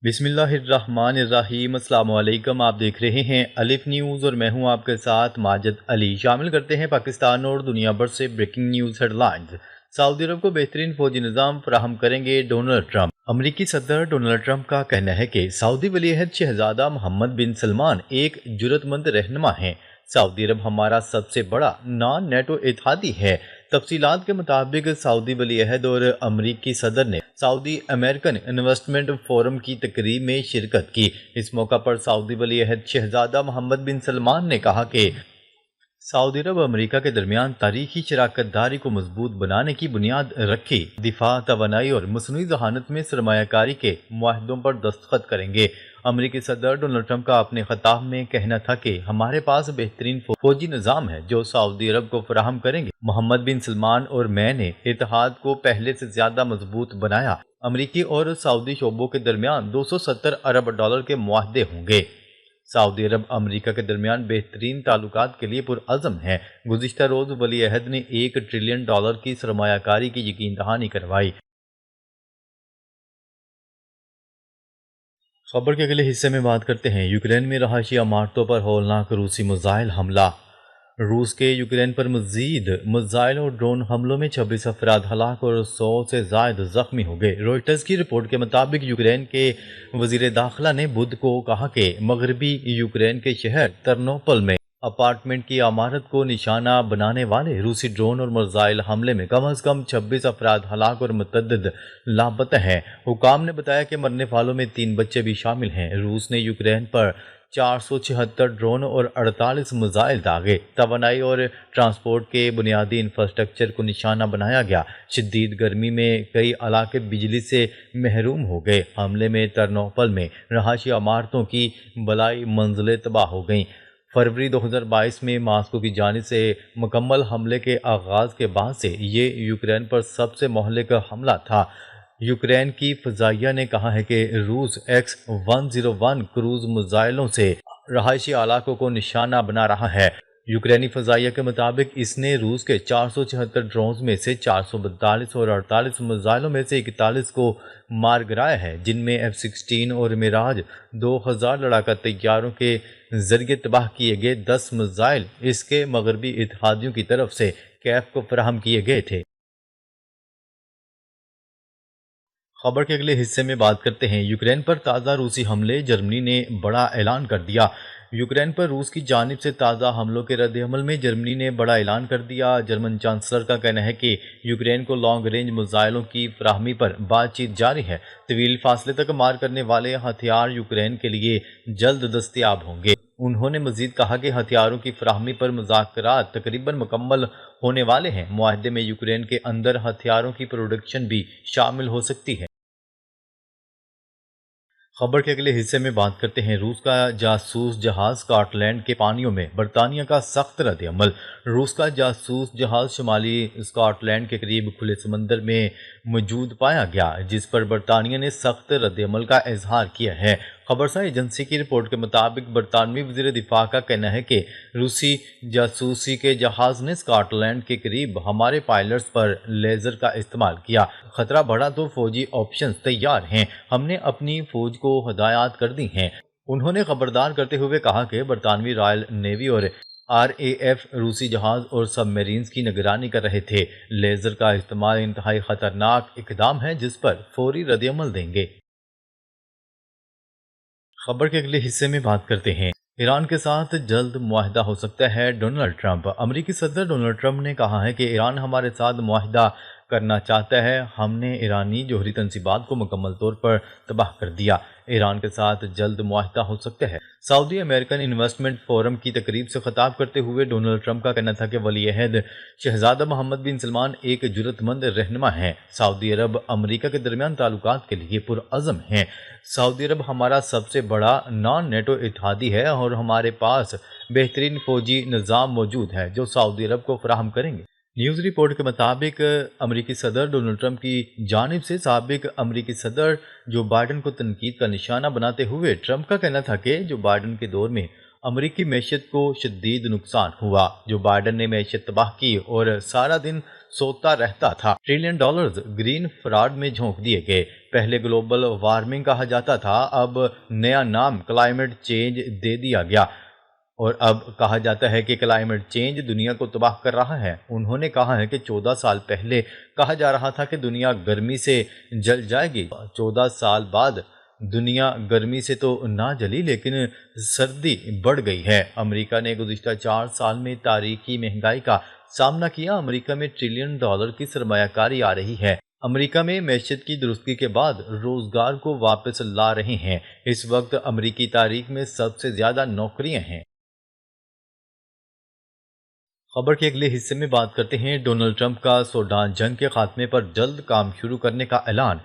बिस्मिल्लाहिर्रहमानिर्रहीम। अस्सलाम वालेकुम। आप देख रहे हैं अलिफ न्यूज़ और मैं हूं आपके साथ माजिद अली। शामिल करते हैं पाकिस्तान और दुनिया भर से ब्रेकिंग न्यूज़ हेडलाइंस। सऊदी अरब को बेहतरीन फौजी निज़ाम फराहम करेंगे डोनाल्ड ट्रंप। अमरीकी सदर डोनाल्ड ट्रंप का कहना है कि सऊदी वलीअहद शहजादा मोहम्मद बिन सलमान एक जुरतमंद रहनुमा हैं। सऊदी अरब हमारा सबसे बड़ा नॉन नेटो इत्तेहादी है। तफसीलात के मुताबिक सऊदी वलीअहद और अमरीकी सदर ने सऊदी अमेरिकन इन्वेस्टमेंट फोरम की तकरीब में शिरकत की। इस मौका पर सऊदी वलीअहद शहजादा मोहम्मद बिन सलमान ने कहा कि सऊदी अरब अमेरिका के दरमियान तारीखी शराकत दारी को मजबूत बनाने की बुनियाद रखी। दिफा, तवानाई और मसनूई जहानत में सरमायाकारी के मुआहदों पर दस्तखत करेंगे। अमरीकी सदर डोनाल्ड ट्रंप का अपने खिताब में कहना था कि हमारे पास बेहतरीन फौजी निज़ाम है जो सऊदी अरब को फराहम करेंगे। मोहम्मद बिन सलमान और मैं ने इत्तेहाद को पहले से ज्यादा मजबूत बनाया। अमरीकी और सऊदी शोबों के दरमियान 270 अरब डॉलर के मुआहदे होंगे। सऊदी अरब अमरीका के दरमियान बेहतरीन ताल्लुकात के लिए पुरअज़म है। गुज़िश्ता रोज़ वलीअहद ने $1 ट्रिलियन की सरमायाकारी की यकीन दहानी करवाई। खबर के अगले हिस्से में बात करते हैं यूक्रेन में रहायशी इमारतों पर होलनाक रूसी मिसाइल हमला। रूस के यूक्रेन पर मजीद मिसाइल और ड्रोन हमलों में 26 अफराद हलाक और 100 से जायद जख्मी हो गए। रॉयटर्स की रिपोर्ट के मुताबिक यूक्रेन के वजीर दाखिला ने बुध को कहा कि मगरबी यूक्रेन के शहर तरनोपल में अपार्टमेंट की इमारत को निशाना बनाने वाले रूसी ड्रोन और मिसाइल हमले में कम से कम 26 अफराद हलाक और मुतअद्दिद लापता हैं। हुकाम ने बताया कि मरने वालों में 3 बच्चे भी शामिल हैं। रूस ने यूक्रेन पर 476 ड्रोन और 48 मिसाइल दागे। तवानाई और ट्रांसपोर्ट के बुनियादी इंफ्रास्ट्रक्चर को निशाना बनाया गया। शदीद गर्मी में कई इलाके बिजली से महरूम हो गए। हमले में तरनोपल में रहायशी इमारतों की बलाई मंजिलें तबाह हो गईं। फरवरी 2022 में मास्को की जानिब से मुकम्मल हमले के आगाज़ के बाद से ये यूक्रेन पर सबसे महलिक हमला था। यूक्रेन की फ़ज़ाइया ने कहा है कि रूस X-101 क्रूज़ मिसाइलों से रहायशी इलाकों को निशाना बना रहा है। यूक्रेनी फ़ज़ाइया के मुताबिक इसने रूस के 476 ड्रोन्स में से 442 और 48 मिसाइलों में से 41 को मार गिराया है, जिनमें F-16 और मिराज 2000 लड़ाका तैयारों के जरिए तबाह किए गए 10 मिसाइल इसके मगरबी इत्तेहादियों की तरफ से कैफ को फराहम किए गए थे। खबर के अगले हिस्से में बात करते हैं यूक्रेन पर ताज़ा रूसी हमले। जर्मनी ने बड़ा ऐलान कर दिया। यूक्रेन पर रूस की जानिब से ताज़ा हमलों के रद्द-ए-अमल में जर्मनी ने बड़ा ऐलान कर दिया। जर्मन चांसलर का कहना है कि यूक्रेन को लॉन्ग रेंज मिसाइलों की फराहमी पर बातचीत जारी है। तवील फासले तक मार करने वाले हथियार यूक्रेन के लिए जल्द दस्तयाब होंगे। उन्होंने मजीद कहा कि हथियारों की फराहमी पर मुज़ाकरात तकरीबन मुकम्मल होने वाले हैं। मुआहदे में यूक्रेन के अंदर हथियारों की प्रोडक्शन भी शामिल हो सकती है। खबर के अगले हिस्से में बात करते हैं रूस का जासूस जहाज स्कॉटलैंड के पानियों में बरतानिया का सख्त रद्द-ए-अमल। रूस का जासूस जहाज शुमाली स्कॉटलैंड के करीब खुले समंदर में मौजूद पाया गया, जिस पर बरतानिया ने सख्त रद्द-ए-अमल का इजहार किया है। खबरसार एजेंसी की रिपोर्ट के मुताबिक बरतानवी वज़ीर दिफा का कहना है कि रूसी जासूसी के जहाज ने स्कॉटलैंड के करीब हमारे पायलट्स पर लेजर का इस्तेमाल किया। खतरा बढ़ा तो फौजी ऑप्शंस तैयार हैं। हमने अपनी फौज को हदायत कर दी हैं। उन्होंने खबरदार करते हुए कहा कि बरतानवी रॉयल नेवी और RAF रूसी जहाज और सबमरीन्स की निगरानी कर रहे थे। लेजर का इस्तेमाल इंतहाई खतरनाक इकदाम है जिस पर फौरी रद्द-ए-अमल देंगे। खबर के अगले हिस्से में बात करते हैं ईरान के साथ जल्द मुआहदा हो सकता है। Donald Trump. अमरीकी सदर डोनाल्ड ट्रंप ने कहा है कि ईरान हमारे साथ मुआहदा करना चाहता है। हमने ईरानी जौहरी तनसीबात को मुकम्मल तौर पर तबाह कर दिया। ईरान के साथ जल्द मुआहदा हो सकता है। सऊदी अमेरिकन इन्वेस्टमेंट फोरम की तकरीब से खिताब करते हुए डोनाल्ड ट्रंप का कहना था कि वलीअहद शहजादा मोहम्मद बिन सलमान एक जुरतमंद रहनुमा हैं। सऊदी अरब अमरीका के दरमियान ताल्लुकात के लिए पुरअज़म हैं। सऊदी अरब हमारा सबसे बड़ा नॉन नेटो इत्तेहादी है और हमारे पास बेहतरीन फौजी निज़ाम मौजूद है जो सऊदी अरब को फराहम करेंगे। न्यूज़ रिपोर्ट के मुताबिक अमरीकी सदर डोनाल्ड ट्रंप की जानिब से साबिक अमरीकी सदर जो बाइडन को तनकीद का निशाना बनाते हुए ट्रंप का कहना था कि जो बाइडन के दौर में अमरीकी मैशत को शदीद नुकसान हुआ। जो बाइडन ने मैशत तबाह की और सारा दिन سوتا رہتا تھا۔ ٹریلین ڈالرز گرین فراڈ میں جھونک دیے گئے۔ پہلے گلوبل وارمنگ کہا جاتا تھا، اب نیا نام کلائمیٹ چینج دے دیا گیا اور اب کہا جاتا ہے کہ کلائمیٹ چینج دنیا کو تباہ کر رہا ہے۔ انہوں نے کہا ہے کہ 14 سال پہلے کہا جا رہا تھا کہ دنیا گرمی سے جل جائے گی۔ 14 سال بعد دنیا گرمی سے تو نہ جلی لیکن سردی بڑھ گئی ہے۔ امریکہ نے گزشتہ 4 سال میں تاریخی مہنگائی کا سامنا کیا۔ امریکہ میں ٹریلین ڈالر کی سرمایہ کاری آ رہی ہے۔ امریکہ میں معیشت کی درستگی کے بعد روزگار کو واپس لا رہے ہیں۔ اس وقت امریکی تاریخ میں سب سے زیادہ نوکریاں ہیں۔ خبر کے اگلے حصے میں بات کرتے ہیں ڈونلڈ ٹرمپ کا سوڈان جنگ کے خاتمے پر جلد کام شروع کرنے کا اعلان۔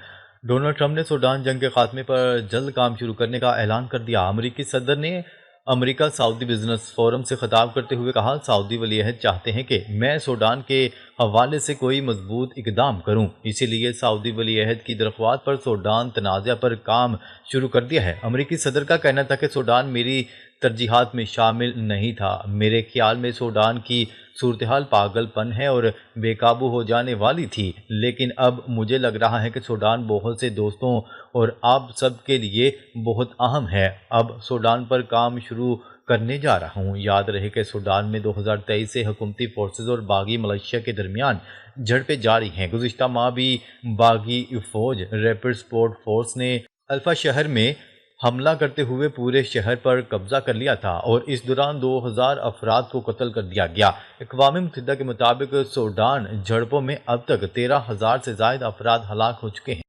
ڈونلڈ ٹرمپ نے سوڈان جنگ کے خاتمے پر جلد کام شروع کرنے کا اعلان کر دیا۔ امریکی صدر نے امریکہ سعودی بزنس فورم سے خطاب کرتے ہوئے کہا، سعودی ولی عہد چاہتے ہیں کہ میں سوڈان کے حوالے سے کوئی مضبوط اقدام کروں، اسی لیے سعودی ولی عہد کی درخواست پر سوڈان تنازع پر کام شروع کر دیا ہے۔ امریکی صدر کا کہنا تھا کہ سوڈان میری ترجیحات میں شامل نہیں تھا۔ میرے خیال میں سوڈان کی صورتحال پاگل پن ہے اور بے قابو ہو جانے والی تھی، لیکن اب مجھے لگ رہا ہے کہ سوڈان بہت سے دوستوں اور آپ سب کے لیے بہت اہم ہے۔ اب سوڈان پر کام شروع کرنے جا رہا ہوں۔ یاد رہے کہ سوڈان میں 2023 سے حکومتی فورسز اور باغی ملیشیا کے درمیان جھڑپیں جاری ہیں۔ گزشتہ ماہ بھی باغی فوج ریپڈ سپورٹ فورس نے الفا شہر میں حملہ کرتے ہوئے پورے شہر پر قبضہ کر لیا تھا اور اس دوران 2000 افراد کو قتل کر دیا گیا۔ اقوام متحدہ کے مطابق سوڈان جھڑپوں میں اب تک 13,000 سے زائد افراد ہلاک ہو چکے ہیں۔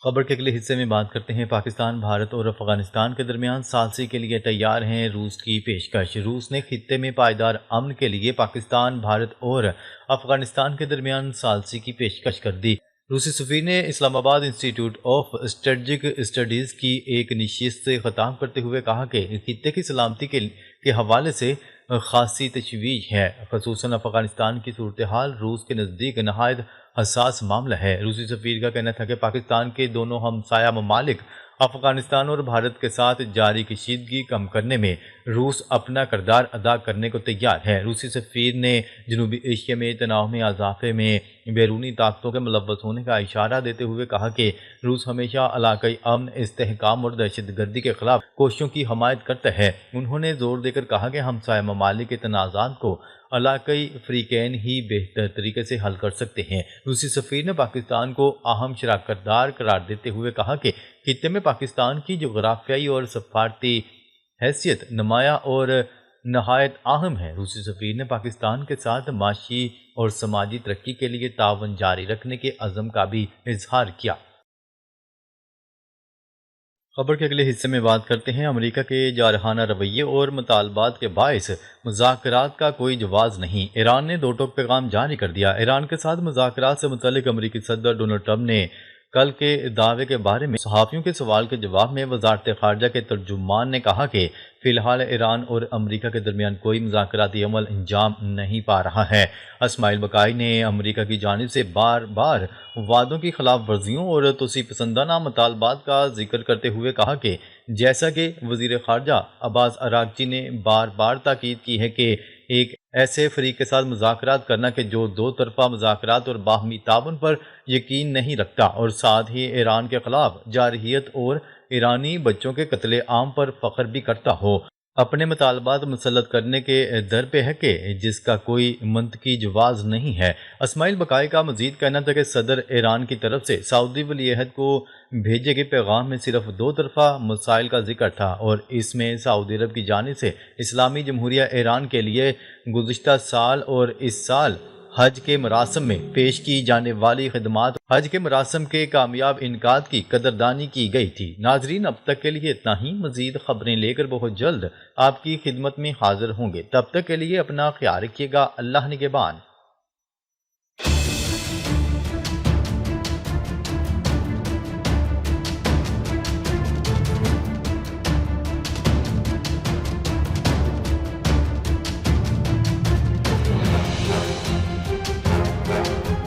خبر کے اگلے حصے میں بات کرتے ہیں پاکستان، بھارت اور افغانستان کے درمیان ثالثی کے لیے تیار ہیں روس کی پیشکش۔ روس نے خطے میں پائیدار امن کے لیے پاکستان، بھارت اور افغانستان کے درمیان ثالثی کی پیشکش کر دی۔ روسی سفیر نے اسلام آباد انسٹی ٹیوٹ آف اسٹریٹجک اسٹڈیز کی ایک نشست سے خطاب کرتے ہوئے کہا کہ خطے کی سلامتی کے حوالے سے خاصی تشویش ہے، خصوصاً افغانستان کی صورتحال روس کے نزدیک نہایت حساس معاملہ ہے۔ روسی سفیر کا کہنا تھا کہ پاکستان کے دونوں ہمسایہ ممالک افغانستان اور بھارت کے ساتھ جاری کشیدگی کم کرنے میں روس اپنا کردار ادا کرنے کو تیار ہے۔ روسی سفیر نے جنوبی ایشیا میں تناؤ میں اضافے میں بیرونی طاقتوں کے ملوث ہونے کا اشارہ دیتے ہوئے کہا کہ روس ہمیشہ علاقائی امن، استحکام اور دہشت گردی کے خلاف کوششوں کی حمایت کرتا ہے۔ انہوں نے زور دے کر کہا کہ ہمسایہ ممالک کے تنازعات کو علاقائی فریقین ہی بہتر طریقے سے حل کر سکتے ہیں۔ روسی سفیر نے پاکستان کو اہم شراکت دار قرار دیتے ہوئے کہا کہ خطے میں پاکستان کی جغرافیائی اور سفارتی حیثیت نمایاں اور نہایت اہم ہے۔ روسی سفیر نے پاکستان کے ساتھ معاشی اور سماجی ترقی کے لیے تعاون جاری رکھنے کے عزم کا بھی اظہار کیا۔ خبر کے اگلے حصے میں بات کرتے ہیں امریکہ کے جارحانہ رویے اور مطالبات کے باعث مذاکرات کا کوئی جواز نہیں۔ ایران نے دو ٹوک پیغام جاری کر دیا۔ ایران کے ساتھ مذاکرات سے متعلق امریکی صدر ڈونلڈ ٹرمپ نے کل کے دعوے کے بارے میں صحافیوں کے سوال کے جواب میں وزارت خارجہ کے ترجمان نے کہا کہ فی الحال ایران اور امریکہ کے درمیان کوئی مذاکراتی عمل انجام نہیں پا رہا ہے۔ اسماعیل بقائی نے امریکہ کی جانب سے بار بار وعدوں کی خلاف ورزیوں اور توسیع پسندانہ مطالبات کا ذکر کرتے ہوئے کہا کہ جیسا کہ وزیر خارجہ عباس اراغچی نے بار بار تاکید کی ہے کہ ایک ایسے فریق کے ساتھ مذاکرات کرنا کہ جو دو طرفہ مذاکرات اور باہمی تعاون پر یقین نہیں رکھتا اور ساتھ ہی ایران کے خلاف جارحیت اور ایرانی بچوں کے قتل عام پر فخر بھی کرتا ہو، اپنے مطالبات مسلط کرنے کے در پہ ہے کہ جس کا کوئی منطقی جواز نہیں ہے۔ اسماعیل بقائی کا مزید کہنا تھا کہ صدر ایران کی طرف سے سعودی ولی عہد کو بھیجے گئے پیغام میں صرف دو طرفہ مسائل کا ذکر تھا اور اس میں سعودی عرب کی جانب سے اسلامی جمہوریہ ایران کے لیے گزشتہ سال اور اس سال حج کے مراسم میں پیش کی جانے والی خدمات، حج کے مراسم کے کامیاب انعقاد کی قدردانی کی گئی تھی۔ ناظرین، اب تک کے لیے اتنا ہی۔ مزید خبریں لے کر بہت جلد آپ کی خدمت میں حاضر ہوں گے۔ تب تک کے لیے اپنا خیال رکھیے گا۔ اللہ نگہبان۔